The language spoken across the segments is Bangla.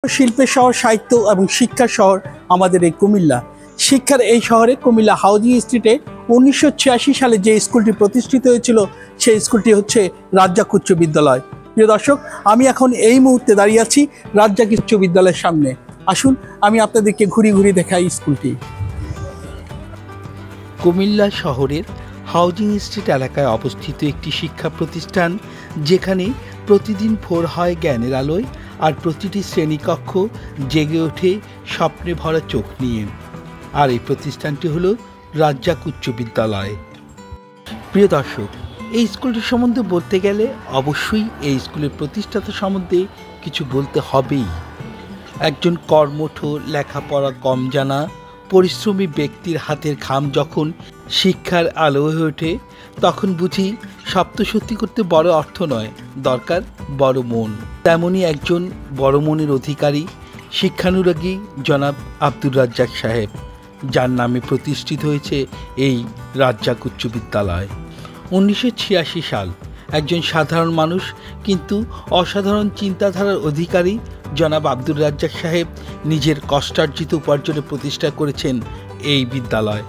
শিল্পের শহর, সাহিত্য এবং শিক্ষার শহর আমাদের এই কুমিল্লা। শিক্ষার এই শহরে কুমিল্লা হাউজিং স্ট্রিটে 1986 সালে যে স্কুলটি প্রতিষ্ঠিত হয়েছিল সেই স্কুলটি হচ্ছে রাজ্জাক উচ্চ বিদ্যালয়। প্রিয় দর্শক, আমি এখন এই মুহূর্তে দাঁড়িয়ে আছি রাজ্জাক উচ্চ বিদ্যালয়ের সামনে। আসুন আমি আপনাদেরকে ঘুরি ঘুরি দেখাই স্কুলটি। কুমিল্লা শহরের হাউজিং স্ট্রিট এলাকায় অবস্থিত একটি শিক্ষা প্রতিষ্ঠান, যেখানে প্রতিদিন ভোর হয় জ্ঞানের আলোয় আর প্রতিটি শ্রেণীকক্ষ জেগে ওঠে স্বপ্নে ভরা চোখ নিয়ে। আর এই প্রতিষ্ঠানটি হলো রাজ্জাক উচ্চ বিদ্যালয়। প্রিয় দর্শক, এই স্কুলটির সম্বন্ধে বলতে গেলে অবশ্যই এই স্কুলের প্রতিষ্ঠাতা সম্বন্ধে কিছু বলতে হবেই। একজন কর্মঠ, লেখাপড়া কম জানা, পরিশ্রমী ব্যক্তির হাতের ঘাম যখন শিক্ষার আলো হয়ে ওঠে, তখন বুঝি সপ্তসত্যি করতে বড় অর্থ নয়, দরকার বড় মন। তেমনই একজন বড় মনের অধিকারী, শিক্ষানুরাগী জনাব আব্দুর রাজ্জাক সাহেব, যার নামে প্রতিষ্ঠিত হয়েছে এই রাজ্জাক উচ্চ বিদ্যালয়। 1986 সাল। একজন সাধারণ মানুষ কিন্তু অসাধারণ চিন্তাধারার অধিকারী জনাব আব্দুর রাজ্জাক সাহেব নিজের কষ্টার্জিত উপার্জনে প্রতিষ্ঠা করেছেন এই বিদ্যালয়।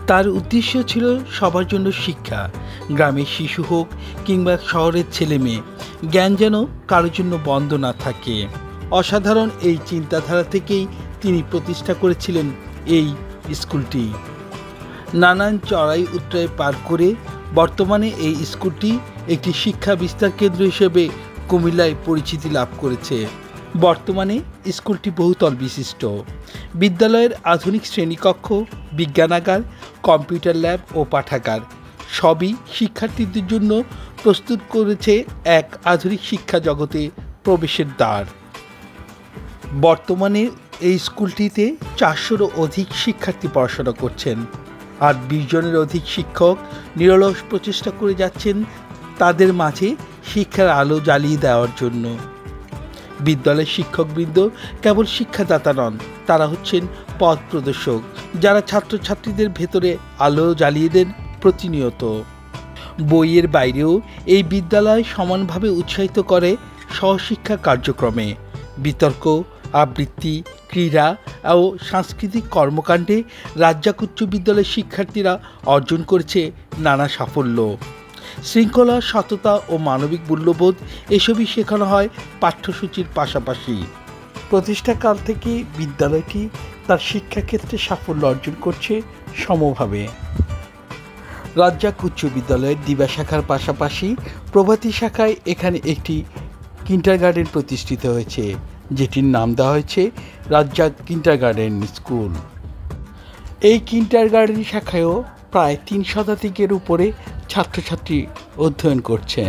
তার উদ্দেশ্য ছিল সবার জন্য শিক্ষা, গ্রামের শিশু হোক কিংবা শহরের ছেলে মেয়ে, জ্ঞান যেন কারোর জন্য বন্ধ না থাকে। অসাধারণ এই চিন্তাধারা থেকেই তিনি প্রতিষ্ঠা করেছিলেন এই স্কুলটি। নানান চড়াই উতরাই পার করে বর্তমানে এই স্কুলটি একটি শিক্ষা বিস্তার কেন্দ্র হিসেবে কুমিল্লায় পরিচিতি লাভ করেছে। বর্তমানে স্কুলটি বহুতল বিশিষ্ট। বিদ্যালয়ের আধুনিক শ্রেণীকক্ষ, বিজ্ঞানাগার, কম্পিউটার ল্যাব ও পাঠাগার সবই শিক্ষার্থীদের জন্য প্রস্তুত করেছে এক আধুনিক শিক্ষা জগতে প্রবেশের দ্বার। বর্তমানে এই স্কুলটিতে 400-রও অধিক শিক্ষার্থী পড়াশোনা করছেন, আর 20 জনের অধিক শিক্ষক নিরলস প্রচেষ্টা করে যাচ্ছেন তাদের মাঝে শিক্ষার আলো জ্বালিয়ে দেওয়ার জন্য। বিদ্যালয়ের শিক্ষকবৃন্দ কেবল শিক্ষাদাতা নন, তারা হচ্ছেন পথ প্রদর্শক, যারা ছাত্রছাত্রীদের ভেতরে আলো জ্বালিয়ে দেন প্রতিনিয়ত। বইয়ের বাইরেও এই বিদ্যালয় সমানভাবে উৎসাহিত করে সহশিক্ষা কার্যক্রমে। বিতর্ক, আবৃত্তি, ক্রীড়া ও সাংস্কৃতিক কর্মকাণ্ডে রাজ্জাক উচ্চ বিদ্যালয়ের শিক্ষার্থীরা অর্জন করেছে নানা সাফল্য। শৃঙ্খলা, সততা ও মানবিক মূল্যবোধ এসবই শেখানো হয় পাঠ্যসূচির পাশাপাশি। প্রতিষ্ঠাকাল থেকে বিদ্যালয়টি তার শিক্ষাক্ষেত্রে সাফল্য অর্জন করছে সমভাবে। রাজ্জাক উচ্চ বিদ্যালয়ের দিবা শাখার পাশাপাশি প্রভাতী শাখায় এখানে একটি কিন্ডারগার্টেন প্রতিষ্ঠিত হয়েছে, যেটির নাম দেওয়া হয়েছে রাজ্জাক কিন্ডারগার্টেন স্কুল। এই কিন্ডারগার্টেন শাখায়ও প্রায় 3 শতাধিকের উপরে ছাত্রছাত্রী অধ্যয়ন করছে।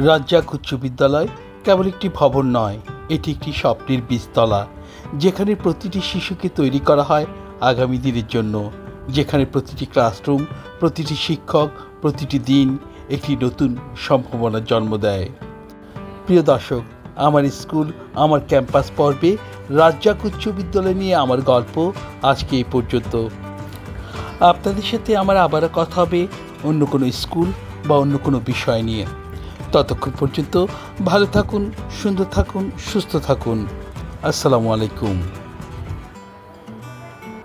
রাজ্জাক উচ্চ বিদ্যালয় কেবল একটি ভবন নয়, এটি একটি স্বপ্নের বীজতলা, যেখানে প্রতিটি শিশুকে তৈরি করা হয় আগামী দিনের জন্য, যেখানে প্রতিটি ক্লাসরুম, প্রতিটি শিক্ষক, প্রতিটি দিন একটি নতুন সম্ভাবনার জন্ম দেয়। প্রিয় দর্শক, আমার স্কুল আমার ক্যাম্পাস পর্বে রাজ্জাক উচ্চ বিদ্যালয় নিয়ে আমার গল্প আজকে এই পর্যন্ত। আপনাদের সাথে আমার আবারও কথা হবে অন্য কোনো স্কুল বা অন্য কোনো বিষয় নিয়ে। ততক্ষণ পর্যন্ত ভালো থাকুন, সুন্দর থাকুন, সুস্থ থাকুন। আসসালামু আলাইকুম।